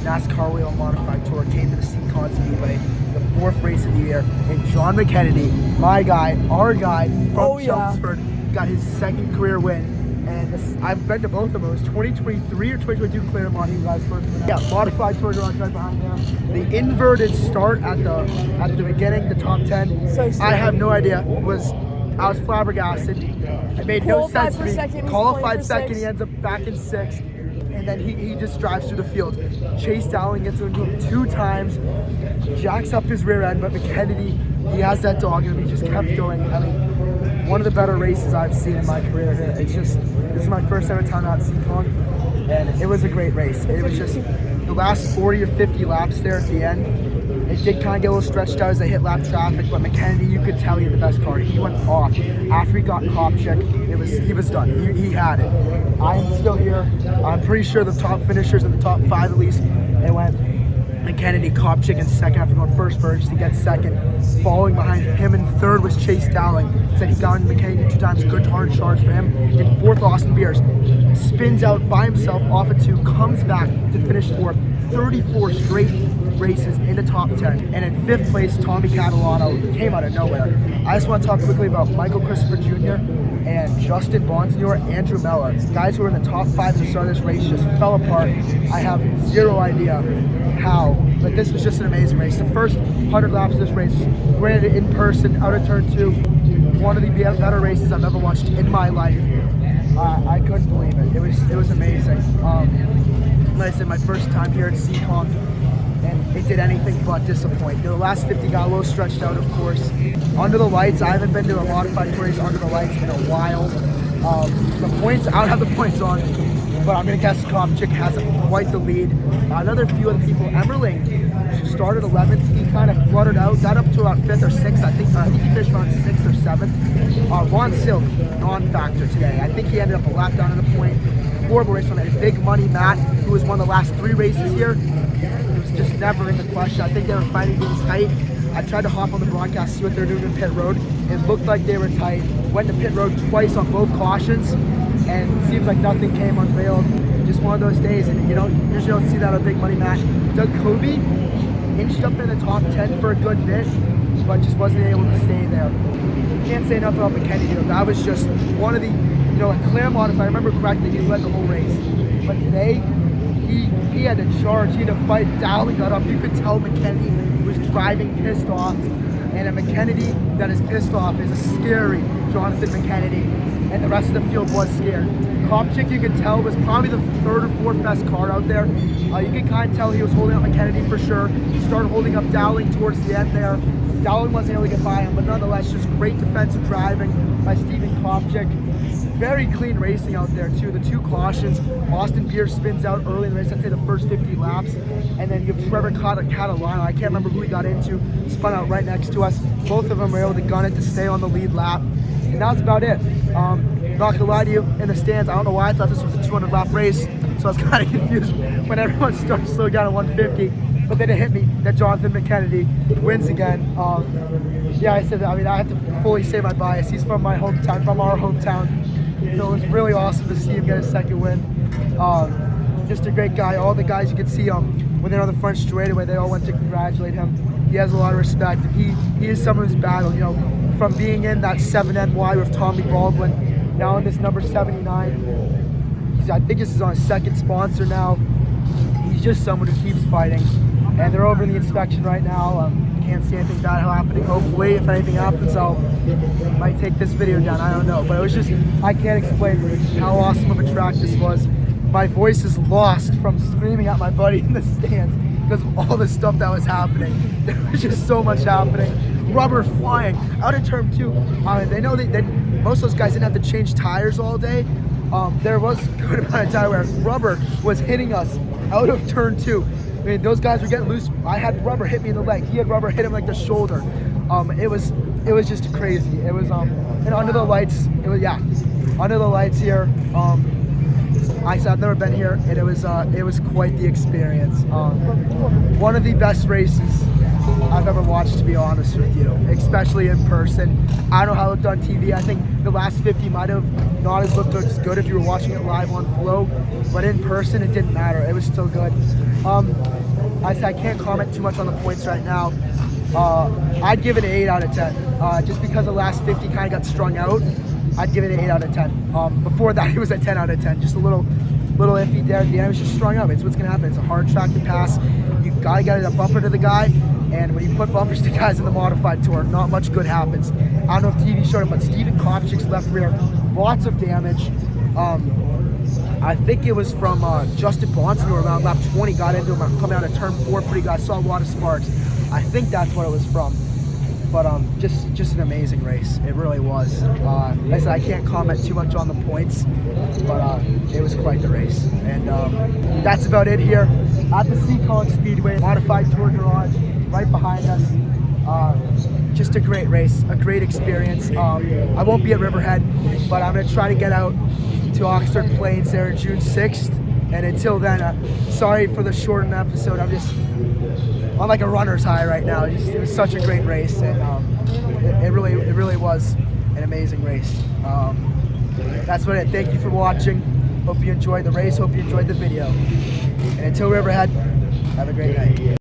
NASCAR Whelen Modified Tour came to the Seekonk Speedway, the 4th race of the year, and John McKennedy, my guy, our guy from Chelmsford, got his 2nd career win. And I've been to both of them. It was 2023 or 2022 Claremont. He was first. Yeah, Modified Tour garage right behind him. The inverted start at the beginning, the top 10. So I have no idea. I was flabbergasted. It made no sense to me. Qualified second, he ends up back in 6th. And then he just drives through the field. Chase Dowling gets into him 2 times, jacks up his rear end, but McKennedy, he has that dog in him. He just kept going. I mean, one of the better races I've seen in my career here. It's just, this is my first ever time out at Seekonk, and it was a great race. It was just the last 40 or 50 laps there at the end. It did kind of get a little stretched out as they hit lap traffic, but McKennedy, you could tell he had the best car. He went off. After he got Kopchik, he was done. He had it. I'm still here. I'm pretty sure the top finishers in the top 5 at least, it went McKennedy, Kopchik in 2nd after going first. He gets 2nd. Following behind him in 3rd was Chase Dowling. Said he got into McKennedy 2 times. Good hard charge for him. In 4th, Austin Beers spins out by himself off of 2, comes back to finish 4th. 34 straight races in the top 10. And in 5th place, Tommy Catalano came out of nowhere. I just want to talk quickly about Michael Christopher Jr. and Justin Bonsignor, Andrew Mellor. Guys who were in the top 5 at the start of this race just fell apart. I have zero idea how, but this was just an amazing race. The first 100 laps of this race, granted in person, out of turn 2, one of the better races I've ever watched in my life. I couldn't believe it. It was amazing. Like I said, my first time here at Seekonk, and it did anything but disappoint. The last 50 got a little stretched out, of course. Under the lights, I haven't been to a modified race under the lights in a while. The points, I don't have the points on, but I'm gonna guess Kopchik has quite the lead. Another few other people, Emmerling started 11th. He kind of fluttered out, got up to about 5th or 6th. I think he finished around 6th or 7th. Ron Silk, non-factor today. I think he ended up a lap down in the point. Horrible race from that. Big Money Matt, who was one of the last 3 races here. It was just never in the question. I think they were fighting getting tight. I tried to hop on the broadcast, see what they're doing in pit road. It looked like they were tight. Went to pit road twice on both cautions, and it seems like nothing came unveiled. Just one of those days, and usually don't see that on Big Money Matt. Doug Kobe inched up in the top 10 for a good bit, but just wasn't able to stay there. Can't say enough about McKennedy though. That was just one of the, at Claremont, if I remember correctly, he led the whole race. But today, he had to charge, he had to fight. Dowling got up. You could tell McKennedy was driving pissed off. And a McKennedy that is pissed off is a scary Jonathan McKennedy. And the rest of the field was scared. Kopchik, you could tell, was probably the 3rd or 4th best car out there. You could kind of tell he was holding up McKennedy for sure. He started holding up Dowling towards the end there. Dowling wasn't able to get by him, but nonetheless, just great defensive driving by Stephen Kopchik. Very clean racing out there too. The 2 cautions, Austin Beers spins out early in the race, I'd say the first 50 laps. And then you have Trevor Catalano, I can't remember who he got into, spun out right next to us. Both of them were able to gun it to stay on the lead lap. And that's about it. Not gonna lie to you, in the stands, I don't know why I thought this was a 200 lap race, so I was kind of confused when everyone started slowing down at 150. But then it hit me that Jonathan McKennedy wins again. Yeah, I have to fully say my bias. He's from my hometown, from our hometown. So it was really awesome to see him get his 2nd win. Just a great guy. All the guys you could see when they're on the front straightaway, they all went to congratulate him. He has a lot of respect. He is someone who's battled, from being in that 7NY with Tommy Baldwin, now in this number 79. I think this is on his 2nd sponsor now. He's just someone who keeps fighting. And they're over in the inspection right now. Can't see anything bad happening. Hopefully, if anything happens, might take this video down. I don't know. But it was just, I can't explain how awesome of a track this was. My voice is lost from screaming at my buddy in the stands because of all the stuff that was happening. There was just so much happening. Rubber flying out of turn 2. They know that most of those guys didn't have to change tires all day. There was a good amount of time where rubber was hitting us out of turn 2. I mean, those guys were getting loose. I had rubber hit me in the leg. He had rubber hit him like the shoulder. It was just crazy. It was and under the lights. Under the lights here. I said I've never been here, and it was quite the experience. One of the best races I've ever watched, to be honest with you, especially in person. I don't know how it looked on TV. I think the last 50 might have not looked as good if you were watching it live on Flow, but in person it didn't matter. It was still good. I can't comment too much on the points right now. I'd give it an 8 out of 10. Just because the last 50 kind of got strung out, I'd give it an 8 out of 10. Before that, it was a 10 out of 10. Just a little iffy there at the end. It was just strung up. It's what's gonna happen. It's a hard track to pass. You gotta get a bumper to the guy, and when you put bumpers to guys in the modified tour, not much good happens. I don't know if TV showed it, but Steven Kopchik's left rear, lots of damage. I think it was from Justin Bonson, who around lap 20 got into him coming out of turn 4 pretty good. I saw a lot of sparks. I think that's what it was from. But just an amazing race. It really was. Like I said, I can't comment too much on the points, but it was quite the race. And that's about it here at the Seekonk Speedway Modified Tour Garage, right behind us. Just a great race, a great experience. I won't be at Riverhead, but I'm gonna try to get out to Oxford Plains there June 6th. And until then, sorry for the shortened episode. I'm just on like a runner's high right now. It was such a great race, and it really was an amazing race. That's what it. Thank you for watching. Hope you enjoyed the race. Hope you enjoyed the video. And until Riverhead, have a great night.